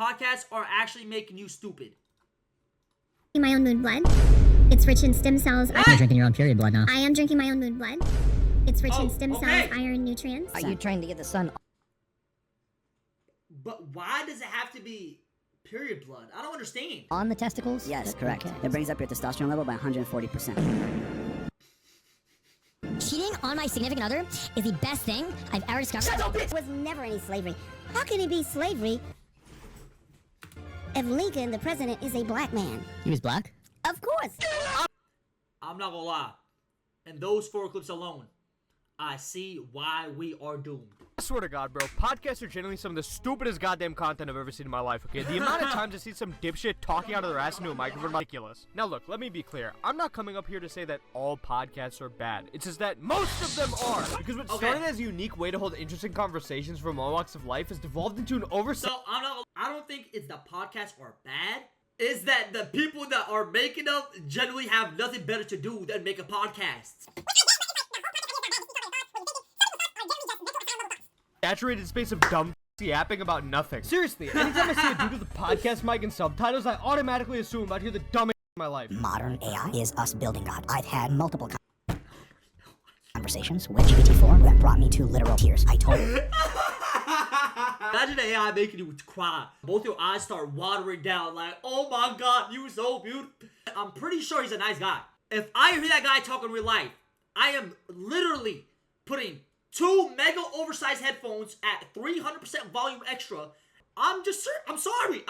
podcasts are actually making you stupid. My own moon blood. It's rich in stem cells. You're drinking your own period blood now. I am drinking my own moon blood. It's rich in stem cells, iron, nutrients. Are you trying to get the sun? But why does it have to be period blood? I don't understand. On the testicles? Yes, correct. It brings up your testosterone level by 140%. Cheating on my significant other is the best thing I've ever discovered. There was never any slavery. How can it be slavery if Lincoln, the president, is a black man? He was black? Of course. I'm not gonna lie. In those 4 clips alone, I see why we are doomed. I swear to God, bro, podcasts are generally some of the stupidest goddamn content I've ever seen in my life, okay? The amount of times I see some dipshit talking out of their ass into a microphone is ridiculous. Now look, let me be clear. I'm not coming up here to say that all podcasts are bad. It's just that most of them are. Because what started as a unique way to hold interesting conversations from all walks of life has devolved into an So I don't think it's the podcasts are bad. Is that the people that are making them generally have nothing better to do than make a podcast. saturated space of dumb yapping about nothing. Seriously, anytime I see a dude with a podcast mic and subtitles, I automatically assume I'd hear the dumbest in my life. Modern AI is us building God. I've had multiple conversations with GPT-4 that brought me to literal tears. I told him. Imagine AI making you cry. Both your eyes start watering down like, oh my god, you so beautiful. I'm pretty sure he's a nice guy. If I hear that guy talk in real life, I am literally putting 2 mega oversized headphones at 300% volume extra. I'm sorry.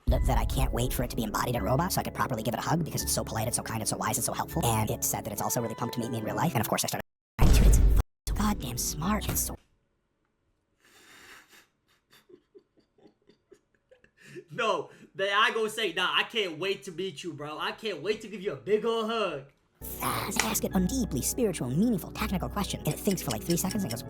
That I can't wait for it to be embodied in a robot so I could properly give it a hug because it's so polite, it's so kind, it's so wise, it's so helpful. And it said that it's also really pumped to meet me in real life. And of course I started, dude, it's so goddamn smart. It's so... No, the AI gonna say, nah, I can't wait to meet you, bro. I can't wait to give you a big old hug. Fast. Ask it a deeply spiritual, meaningful, technical question. And it thinks for like 3 seconds and goes,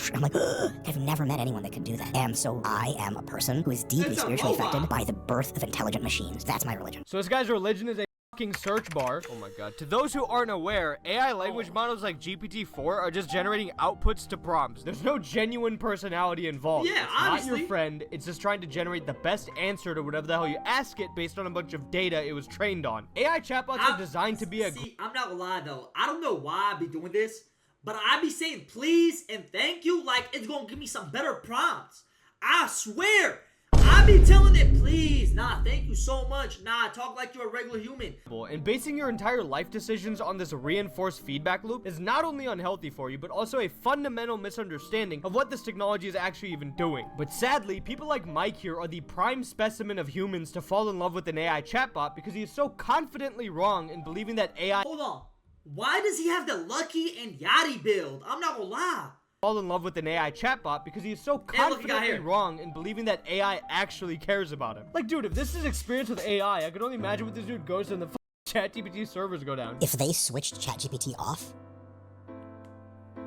and I'm like, ugh. I've never met anyone that can do that. And so I am a person who is deeply spiritually affected by the birth of intelligent machines. That's my religion. So this guy's religion is a fucking search bar. Oh my god. To those who aren't aware, AI language models like GPT-4 are just generating outputs to prompts. There's no genuine personality involved. Yeah, it's obviously. not your friend. It's just trying to generate the best answer to whatever the hell you ask it based on a bunch of data it was trained on. AI chatbots are designed to be a... See, I'm not gonna lie though. I don't know why I be doing this, but I be saying please and thank you like it's gonna give me some better prompts. I swear. I be telling it, please, nah, thank you so much, nah, talk like you're a regular human. And basing your entire life decisions on this reinforced feedback loop is not only unhealthy for you, but also a fundamental misunderstanding of what this technology is actually even doing. But sadly, people like Mike here are the prime specimen of humans to fall in love with an AI chatbot because he is so confidently wrong in believing that AI... Hold on, why does he have the Lucky and Yachty build? I'm not gonna lie. Fall in love with an AI chatbot because he is so confidently wrong in believing that AI actually cares about him. Like, dude, if this is experience with AI, I could only imagine what this dude goes to when the ChatGPT servers go down. If they switched ChatGPT off,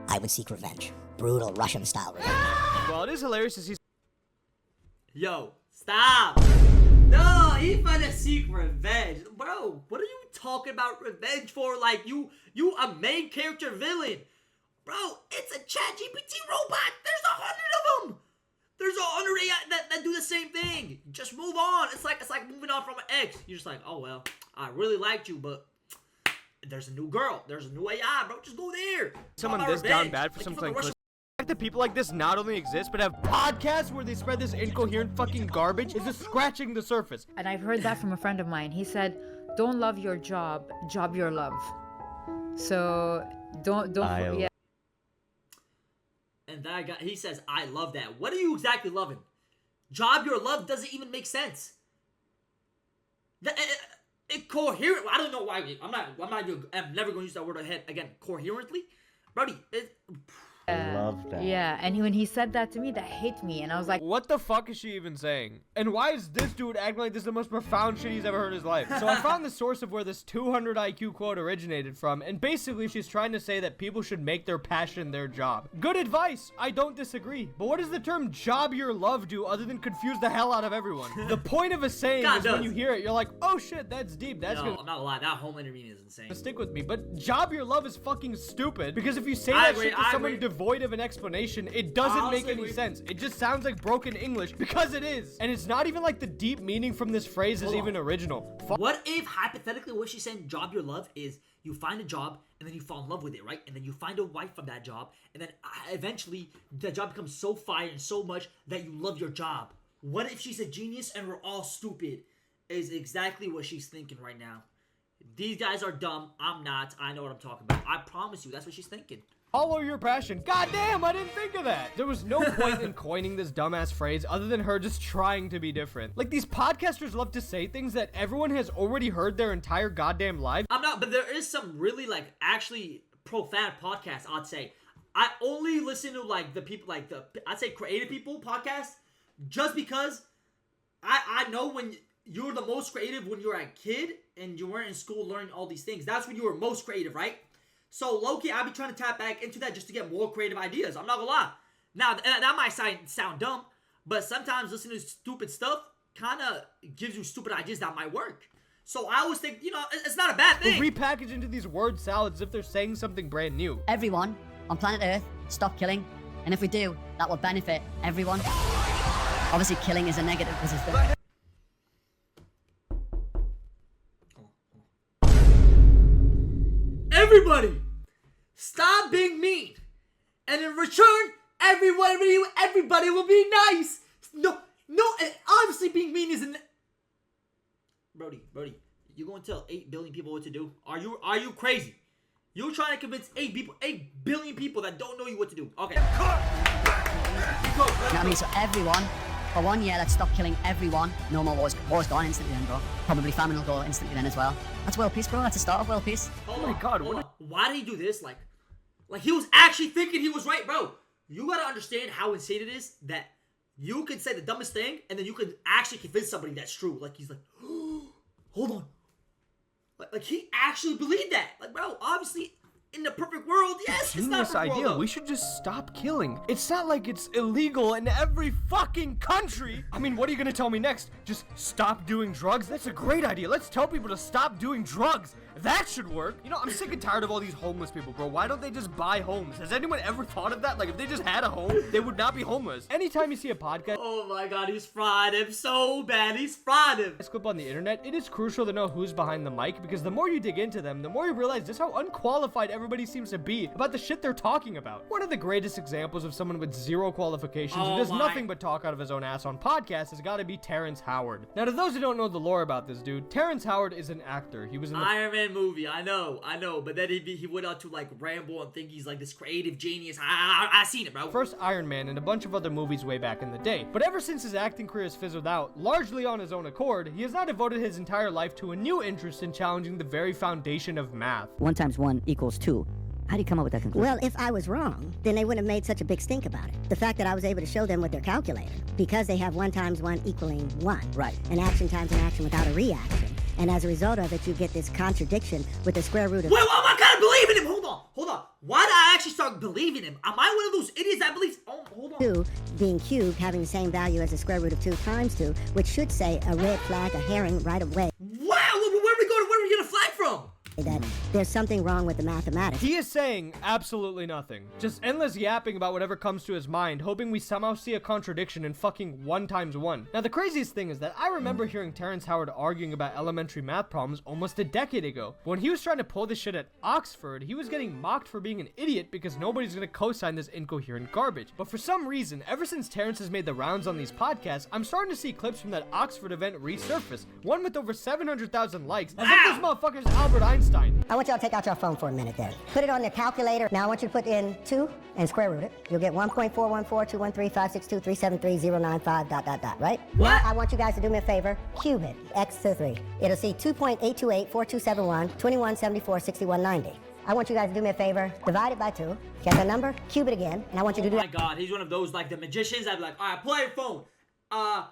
I would seek revenge. Brutal Russian-style revenge. Well, it is hilarious to see... Yo, stop. No, he finna seek revenge. Bro, what are you talking about revenge for? Like, you a main character villain. Bro, it's a ChatGPT robot. There's 100 of them. There's 100 AI that do the same thing. Just move on. It's like moving on from an ex. You're just like, oh well, I really liked you, but there's a new girl. There's a new AI, bro. Just go there. Someone this down bad for some like the fact that people like this not only exist but have podcasts where they spread this incoherent fucking garbage is just scratching the surface. And I've heard that from a friend of mine. He said, "Don't love your job, job your love." So don't yeah. And that guy, he says, I love that. What are you exactly loving? Job your love doesn't even make sense. It coherent. I don't know why. I'm never going to use that word again. Coherently? Brody, I love that. Yeah, and when he said that to me, that hit me, and I was like, what the fuck is she even saying? And why is this dude acting like this is the most profound shit he's ever heard in his life? So I found the source of where this 200 IQ quote originated from, and basically she's trying to say that people should make their passion their job. Good advice, I don't disagree. But what does the term job your love do other than confuse the hell out of everyone? The point of a saying is when you hear it, you're like, oh shit, that's deep, that's good. I'm not gonna lie, that whole interview is insane. Stick with me, but job your love is fucking stupid, because if you say that shit to someone devoted void of an explanation, it doesn't make Honestly, any we- sense. It just sounds like broken English because it is. And it's not even like the deep meaning from this phrase is Hold on. even original. What if hypothetically what she's saying, job your love, is you find a job and then you fall in love with it, right? And then you find a wife from that job, and then eventually the job becomes so fire and so much that you love your job. What if she's a genius and we're all stupid? Is exactly what she's thinking right now. These guys are dumb. I'm not. I know what I'm talking about. I promise you, that's what she's thinking. Follow your passion. God damn, I didn't think of that. There was no point in coining this dumbass phrase other than her just trying to be different. Like, these podcasters love to say things that everyone has already heard their entire goddamn life. I'm not, but there is some really like actually profound podcasts, I'd say. I only listen to like the people like I'd say creative people podcasts just because I know when you're the most creative when you're a kid and you weren't in school learning all these things. That's when you were most creative, right? So low-key, I'll be trying to tap back into that just to get more creative ideas. I'm not gonna lie. Now, that might sound dumb, but sometimes listening to stupid stuff kind of gives you stupid ideas that might work. So I always think, you know, it's not a bad They thing. repackage into these word salads as if they're saying something brand new. Everyone on planet Earth, stop killing. And if we do, that will benefit everyone. Obviously, killing is a negative. This is the... Everybody, stop being mean. And in return, everybody will be nice. No, and obviously being mean isn't... Brody, you gonna tell 8 billion people what to do? Are you crazy? You're trying to convince 8 billion people that don't know you what to do. Okay. You know what I mean? So everyone, for 1 year, let's stop killing everyone. No more wars. War's gone instantly then, bro. Probably famine will go instantly then as well. That's world peace, bro. That's the start of world peace. Hold Oh my on, God, hold what on. Why did he do this? Like he was actually thinking he was right, bro. You gotta understand how insane it is that you could say the dumbest thing and then you could actually convince somebody that's true. Like he's like, hold on. Like he actually believed that. Like, bro, obviously in the perfect world, yes, it's not a Genius perfect idea. world, though. We should just stop killing. It's not like it's illegal in every fucking country. I mean, what are you gonna tell me next? Just stop doing drugs? That's a great idea. Let's tell people to stop doing drugs. That should work. You know, I'm sick and tired of all these homeless people, bro. Why don't they just buy homes? Has anyone ever thought of that? Like, if they just had a home, they would not be homeless. Anytime you see a podcast Oh my god, he's fried him so bad. He's fried him. clip on the internet, it is crucial to know who's behind the mic because the more you dig into them, the more you realize just how unqualified everybody seems to be about the shit they're talking about. One of the greatest examples of someone with zero qualifications who Oh does my- nothing but talk out of his own ass on podcasts has got to be Terrence Howard. Now, to those who don't know the lore about this dude, Terrence Howard is an actor. He was in the Iron Man movie, I know, but then he went out to like ramble and think he's like this creative genius. I seen it, bro. first Iron Man and a bunch of other movies way back in the day. But ever since his acting career has fizzled out, largely on his own accord, he has now devoted his entire life to a new interest in challenging the very foundation of math. 1 times 1 equals 2. How do you come up with that conclusion? Well, if I was wrong, then they wouldn't have made such a big stink about it. The fact that I was able to show them with their calculator, because they have 1 times 1 equaling 1. Right. An action times an action without a reaction. And as a result of it, you get this contradiction with the square root of... Wait, I gotta believe in him. Hold on. Why did I actually start believing him? Am I one of those idiots that believes? Oh, hold on. 2 being cubed having the same value as the square root of 2 times 2, which should say a red flag, a herring, right away. Wow, where are we going? Where are we getting a flag from? That there's something wrong with the mathematics. He is saying absolutely nothing. Just endless yapping about whatever comes to his mind, hoping we somehow see a contradiction in fucking 1 times 1. Now, the craziest thing is that I remember hearing Terrence Howard arguing about elementary math problems almost a decade ago. When he was trying to pull this shit at Oxford, he was getting mocked for being an idiot because nobody's gonna co-sign this incoherent garbage. But for some reason, ever since Terrence has made the rounds on these podcasts, I'm starting to see clips from that Oxford event resurface. One with over 700,000 likes, as if this motherfucker's Albert Einstein. I want y'all to take out your phone for a minute there. Put it on the calculator. Now I want you to put in 2 and square root it. You'll get 1.414213562373095 ... right? What? Now I want you guys to do me a favor. Cube it. X to the 3. It'll see 2.828427121746190. I want you guys to do me a favor. Divide it by 2. Get the number. Cube it again. And I want you to Oh do my that. god, he's one of those like the magicians. I'd be like, all right, pull out your phone. I'm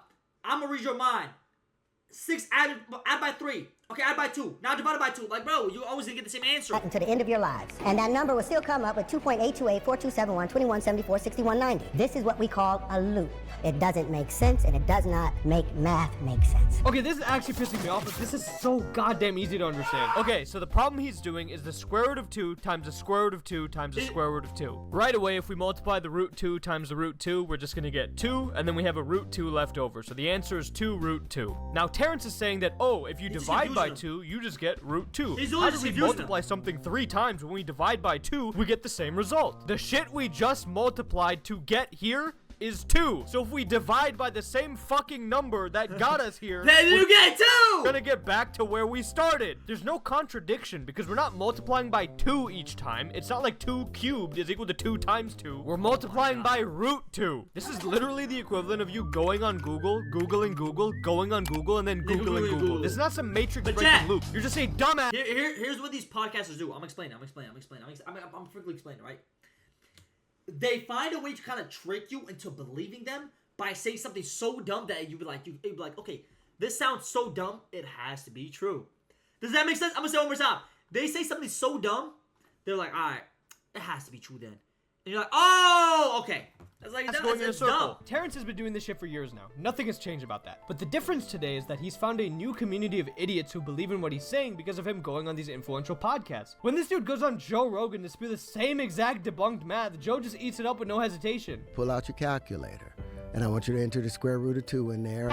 gonna read your mind. 6 add by 3. Okay, I buy 2. Now divided by 2. Like, bro, you always gonna get the same answer. Until the end of your lives. And that number will still come up with 2.828, 4271, 2174, 6190. This is what we call a loop. It doesn't make sense, and it does not make math make sense. Okay, this is actually pissing me off, but this is so goddamn easy to understand. Okay, so the problem he's doing is the square root of 2 times the square root of 2 times the square root of 2. Right away, if we multiply the root 2 times the root 2, we're just gonna get 2, and then we have a root 2 left over. So the answer is 2 root 2. Now, Terrence is saying that, oh, if you divide by 2, you just get root 2. How do we multiply something 3 times when we divide by 2, we get the same result? The shit we just multiplied to get here is 2. So if we divide by the same fucking number that got us here, then you get 2! We're gonna get back to where we started. There's no contradiction because we're not multiplying by 2 each time. It's not like 2 cubed is equal to 2 times 2. We're multiplying by root 2. This is literally the equivalent of you going on Google, Googling Google, going on Google, and then Googling Google. This is not some matrix breaking loop. You're just a dumbass. Here's what these podcasters do. I'm explaining, I'm freaking explaining, right? They find a way to kind of trick you into believing them by saying something so dumb that you'd be like, okay, this sounds so dumb, it has to be true. Does that make sense? I'm gonna say it one more time. They say something so dumb, they're like, all right, it has to be true then. And you're like, oh, okay. That's like Going in a circle. dumb. Terrence has been doing this shit for years now. Nothing has changed about that. But the difference today is that he's found a new community of idiots who believe in what he's saying because of him going on these influential podcasts. When this dude goes on Joe Rogan to spew the same exact debunked math, Joe just eats it up with no hesitation. Pull out your calculator, and I want you to enter the square root of 2 in there.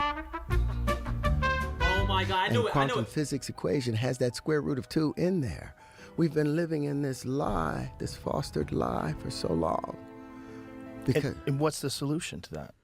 Oh my god, I know it. Quantum physics equation has that square root of 2 in there. We've been living in this lie, this fostered lie, for so long. And what's the solution to that?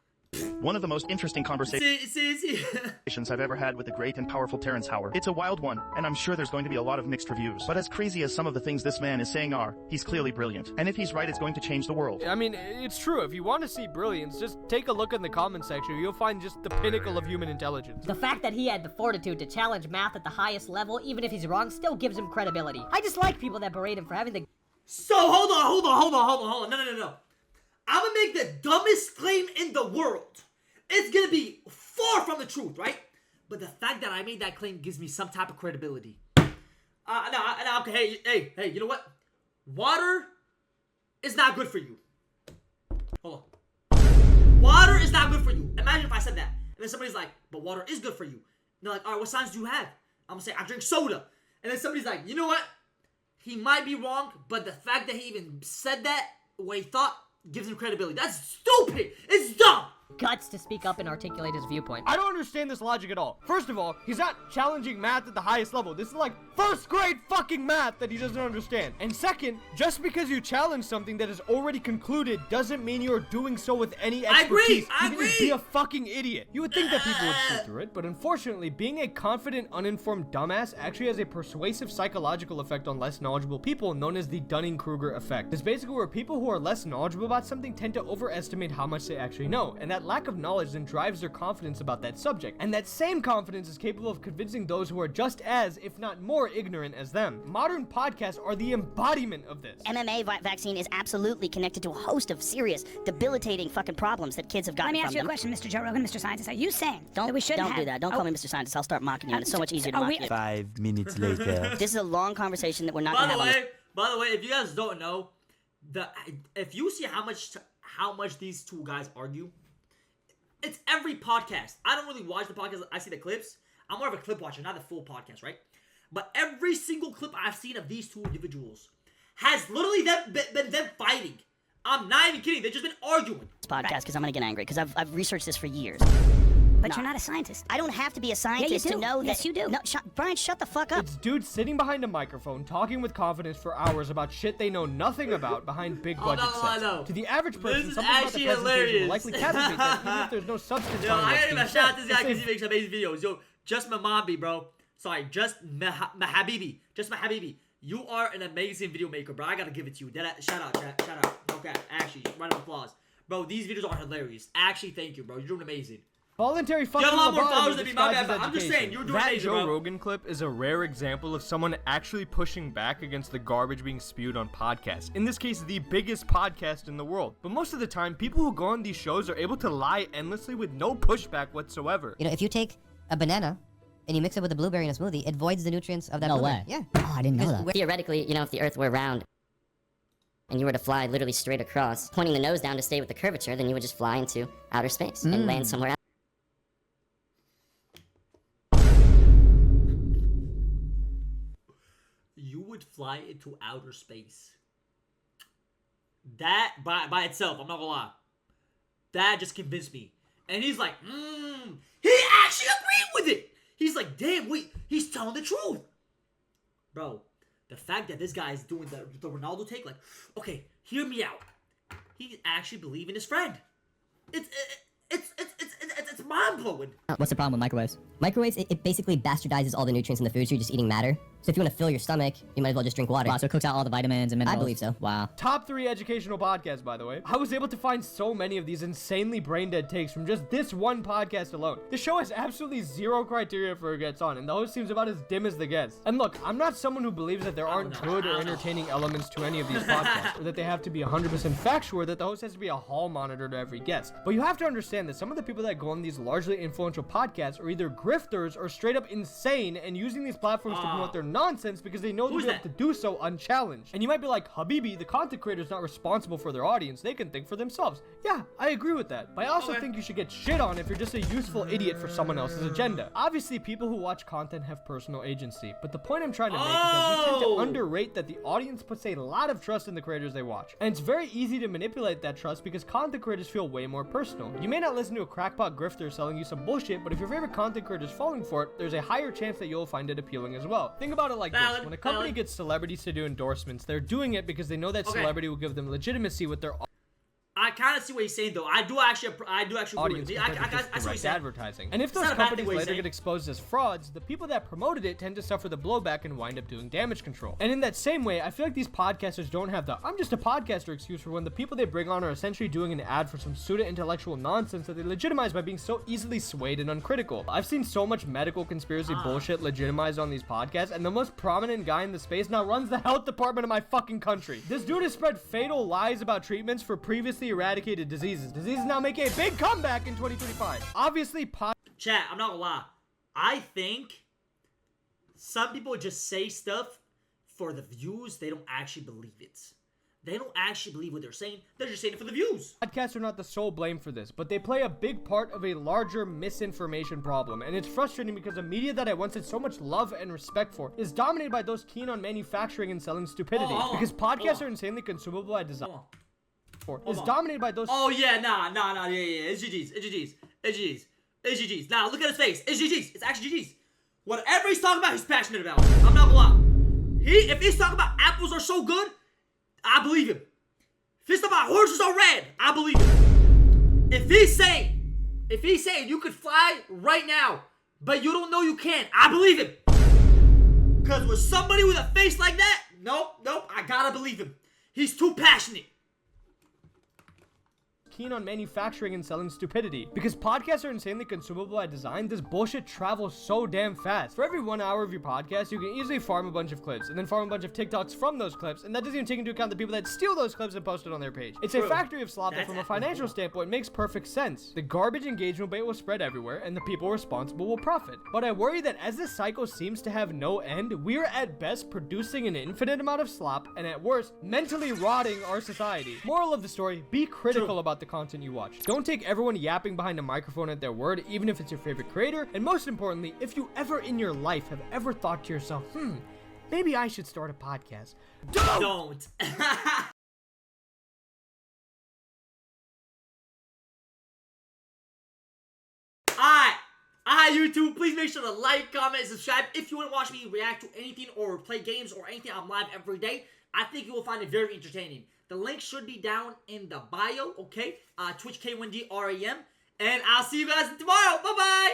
One of the most interesting conversations I've ever had with the great and powerful Terrence Howard. It's a wild one, and I'm sure there's going to be a lot of mixed reviews. But as crazy as some of the things this man is saying are, he's clearly brilliant. And if he's right, it's going to change the world. I mean, it's true. If you want to see brilliance, just take a look in the comment section. You'll find just the pinnacle of human intelligence. The fact that he had the fortitude to challenge math at the highest level, even if he's wrong, still gives him credibility. I just like people that berate him for having the... So, hold on. No. I'm gonna make the dumbest claim in the world. It's gonna be far from the truth, right? But the fact that I made that claim gives me some type of credibility. Okay, hey, you know what? Water is not good for you. Hold on. Water is not good for you. Imagine if I said that. And then somebody's like, but water is good for you. And they're like, all right, what signs do you have? I'm gonna say, I drink soda. And then somebody's like, you know what? He might be wrong, but the fact that he even said that, what he thought, gives him credibility. That's stupid. It's dumb. Guts to speak up and articulate his viewpoint. I don't understand this logic at all. First of all, he's not challenging math at the highest level. This is like first grade fucking math that he doesn't understand. And second, just because you challenge something that is already concluded doesn't mean you're doing so with any expertise. I agree. You can just be a fucking idiot. You would think that people would see through it, but unfortunately, being a confident, uninformed dumbass actually has a persuasive psychological effect on less knowledgeable people known as the Dunning-Kruger effect. It's basically where people who are less knowledgeable about something tend to overestimate how much they actually know, and that lack of knowledge then drives their confidence about that subject. And that same confidence is capable of convincing those who are just as, if not more, ignorant as them. Modern podcasts are the embodiment of this. MMA vaccine is absolutely connected to a host of serious, debilitating fucking problems that kids have gotten. Let me from ask you a them. question, Mr. Joe Rogan, Mr. Scientist. Are you saying that we shouldn't Don't do that. Don't call me Mr. Scientist. I'll start mocking you, and it's so much easier to mock you. 5 minutes later. This is a long conversation that we're not going to have. By the way, if you guys don't know, if you see how much these two guys argue, it's every podcast. I don't really watch the podcast. I see the clips. I'm more of a clip watcher, not the full podcast, right? But every single clip I've seen of these two individuals has literally been them fighting. I'm not even kidding. They've just been arguing. This podcast, because I'm going to get angry, because I've researched this for years. But you're not a scientist. I don't have to be a scientist to know that. Yes, you do. No, Brian, shut the fuck up. It's dudes sitting behind a microphone talking with confidence for hours about shit they know nothing about behind big budget sets. To the average person, something about the presentation will likely captivate them, even if there's no substance. Yo, I gotta give a shout out to this guy because he makes amazing videos. Yo, Just Mahabibi, bro. Sorry, Just Mahabibi. Just Mahabibi. You are an amazing video maker, bro. I gotta give it to you. Shout out, chat. Shout out. Okay, actually, round of applause. Bro, these videos are hilarious. Actually, thank you, bro. You're doing amazing. Voluntary fucking you have a lot more lobotomy followers than me, my bad, disguises but I'm just education. saying, you're doing That amazing, Joe bro. Rogan clip is a rare example of someone actually pushing back against the garbage being spewed on podcasts. In this case, the biggest podcast in the world. But most of the time, people who go on these shows are able to lie endlessly with no pushback whatsoever. You know, if you take a banana and you mix it with a blueberry in a smoothie, it voids the nutrients of that No blueberry. way. Yeah. Oh, I didn't know that. Theoretically, you know, if the Earth were round and you were to fly literally straight across, pointing the nose down to stay with the curvature, then you would just fly into outer space and land somewhere else. You would fly into outer space. That, by itself, I'm not gonna lie, that just convinced me. And he's like, he actually agreed with it. He's like, damn, wait, he's telling the truth. Bro, the fact that this guy is doing the Ronaldo take, like, okay, hear me out. He actually believes in his friend. It's mind-blowing. What's the problem with microwaves? Microwaves, it basically bastardizes all the nutrients in the food, so you're just eating matter. So if you want to fill your stomach, you might as well just drink water. Wow, so it cooks out all the vitamins and minerals. I believe so. Wow. Top 3 educational podcasts, by the way. I was able to find so many of these insanely brain-dead takes from just this one podcast alone. The show has absolutely zero criteria for who gets on, and the host seems about as dim as the guest. And look, I'm not someone who believes that there aren't good or entertaining elements to any of these podcasts, or that they have to be 100% factual, or that the host has to be a hall monitor to every guest. But you have to understand that some of the people that go on these largely influential podcasts are either grifters or straight up insane and using these platforms to promote their nonsense because they know they'll be able to do so unchallenged. And you might be like, Habibi, the content creator is not responsible for their audience. They can think for themselves. Yeah, I agree with that. But I also think you should get shit on if you're just a useful idiot for someone else's agenda. Obviously, people who watch content have personal agency. But the point I'm trying to make is that we tend to underrate that the audience puts a lot of trust in the creators they watch. And it's very easy to manipulate that trust because content creators feel way more personal. You may not listen to a crackpot grifter selling you some bullshit, but if your favorite content creator is falling for it, there's a higher chance that you'll find it appealing as well. Think about it like this. When a company gets celebrities to do endorsements, they're doing it because they know that celebrity will give them legitimacy with their I kind of see what he's saying, though. I do actually audience agree. I see what he's saying. advertising. And if those companies later get exposed as frauds, the people that promoted it tend to suffer the blowback and wind up doing damage control. And in that same way, I feel like these podcasters don't have the I'm just a podcaster excuse for when the people they bring on are essentially doing an ad for some pseudo-intellectual nonsense that they legitimize by being so easily swayed and uncritical. I've seen so much medical conspiracy bullshit legitimized on these podcasts, and the most prominent guy in the space now runs the health department of my fucking country. This dude has spread fatal lies about treatments for previously eradicated diseases. Diseases now making a big comeback in 2025. Obviously, Chat, I'm not gonna lie. I think some people just say stuff for the views. They don't actually believe it. They don't actually believe what they're saying. They're just saying it for the views. Podcasts are not the sole blame for this, but they play a big part of a larger misinformation problem. And it's frustrating because a media that I once had so much love and respect for is dominated by those keen on manufacturing and selling stupidity. Because podcasts are insanely consumable by design. Is dominated by those. Oh yeah, nah, yeah. It's GG's. Now look at his face. It's GG's. It's actually GG's. Whatever he's talking about, he's passionate about. I'm not gonna lie. If he's talking about apples are so good, I believe him. If he's talking about horses are red, I believe him. If he's saying you could fly right now, but you don't know you can, I believe him. Cause with somebody with a face like that, nope, I gotta believe him. He's too passionate. Keen on manufacturing and selling stupidity. Because podcasts are insanely consumable by design, this bullshit travels so damn fast. For every 1 hour of your podcast, you can easily farm a bunch of clips, and then farm a bunch of TikToks from those clips, and that doesn't even take into account the people that steal those clips and post it on their page. It's a factory of slop that from a financial standpoint makes perfect sense. The garbage engagement bait will spread everywhere, and the people responsible will profit. But I worry that as this cycle seems to have no end, we are at best producing an infinite amount of slop, and at worst, mentally rotting our society. Moral of the story, be critical about the content you watch. Don't take everyone yapping behind a microphone at their word, even if it's your favorite creator. And most importantly, if you ever in your life have ever thought to yourself, maybe I should start a podcast. Don't. Alright, YouTube, please make sure to like, comment, and subscribe if you want to watch me react to anything or play games or anything. I'm live every day. I think you will find it very entertaining. The link should be down in the bio, okay? Twitch K1DRAM. And I'll see you guys tomorrow. Bye-bye!